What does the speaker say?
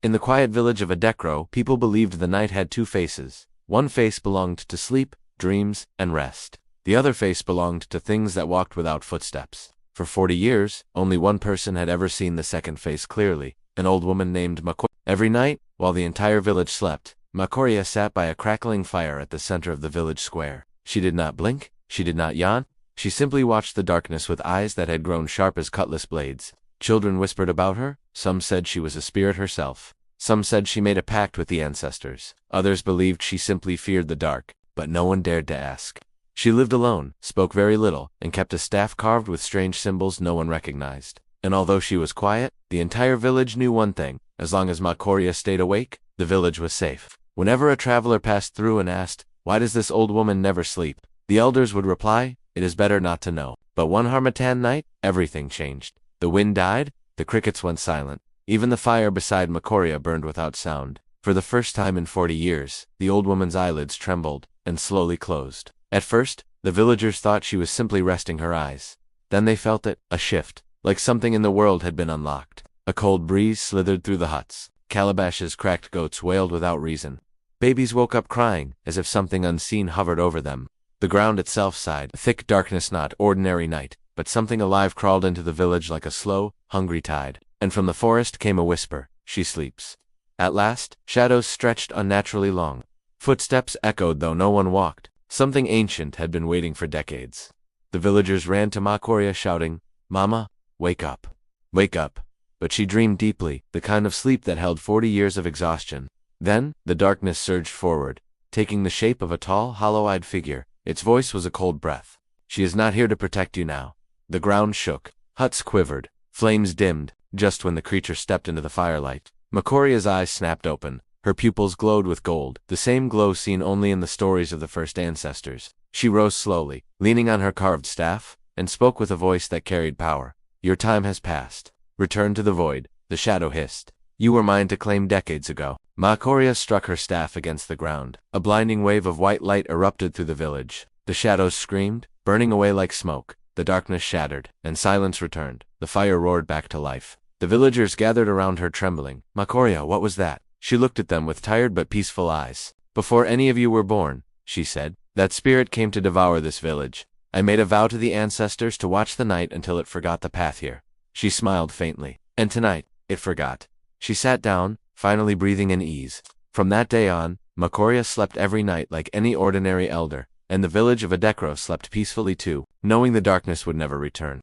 In the quiet village of Adekro, people believed the night had two faces. One face belonged to sleep, dreams, and rest. The other face belonged to things that walked without footsteps. For 40 years, only one person had ever seen the second face clearly, an old woman named Makoria. Every night, while the entire village slept, Makoria sat by a crackling fire at the center of the village square. She did not blink, she did not yawn, she simply watched the darkness with eyes that had grown sharp as cutlass blades. Children whispered about her, some said she was a spirit herself. Some said she made a pact with the ancestors. Others believed she simply feared the dark, but no one dared to ask. She lived alone, spoke very little, and kept a staff carved with strange symbols no one recognized. And although she was quiet, the entire village knew one thing: as long as Makoria stayed awake, the village was safe. Whenever a traveler passed through and asked, "Why does this old woman never sleep?" the elders would reply, "It is better not to know." But one Harmattan night, everything changed. The wind died, the crickets went silent. Even the fire beside Makoria burned without sound. For the first time in 40 years, the old woman's eyelids trembled and slowly closed. At first, the villagers thought she was simply resting her eyes. Then they felt it, a shift, like something in the world had been unlocked. A cold breeze slithered through the huts. Calabashes cracked, goats wailed without reason. Babies woke up crying, as if something unseen hovered over them. The ground itself sighed, a thick darkness, not ordinary night, but something alive crawled into the village like a slow, hungry tide. And from the forest came a whisper, "She sleeps." At last, shadows stretched unnaturally long. Footsteps echoed though no one walked. Something ancient had been waiting for decades. The villagers ran to Makoria shouting, "Mama, wake up. Wake up." But she dreamed deeply, the kind of sleep that held 40 years of exhaustion. Then, the darkness surged forward, taking the shape of a tall, hollow-eyed figure. Its voice was a cold breath. "She is not here to protect you now." The ground shook, huts quivered, flames dimmed, just when the creature stepped into the firelight. Makoria's eyes snapped open. Her pupils glowed with gold, the same glow seen only in the stories of the first ancestors. She rose slowly, leaning on her carved staff, and spoke with a voice that carried power. "Your time has passed. Return to the void," the shadow hissed. "You were mine to claim decades ago." Makoria struck her staff against the ground. A blinding wave of white light erupted through the village. The shadows screamed, burning away like smoke. The darkness shattered, and silence returned. The fire roared back to life. The villagers gathered around her trembling. "Makoria, what was that?" She looked at them with tired but peaceful eyes. "Before any of you were born," she said, "that spirit came to devour this village. I made a vow to the ancestors to watch the night until it forgot the path here." She smiled faintly. "And tonight, it forgot." She sat down, finally breathing in ease. From that day on, Makoria slept every night like any ordinary elder, and the village of Adekro slept peacefully too, knowing the darkness would never return.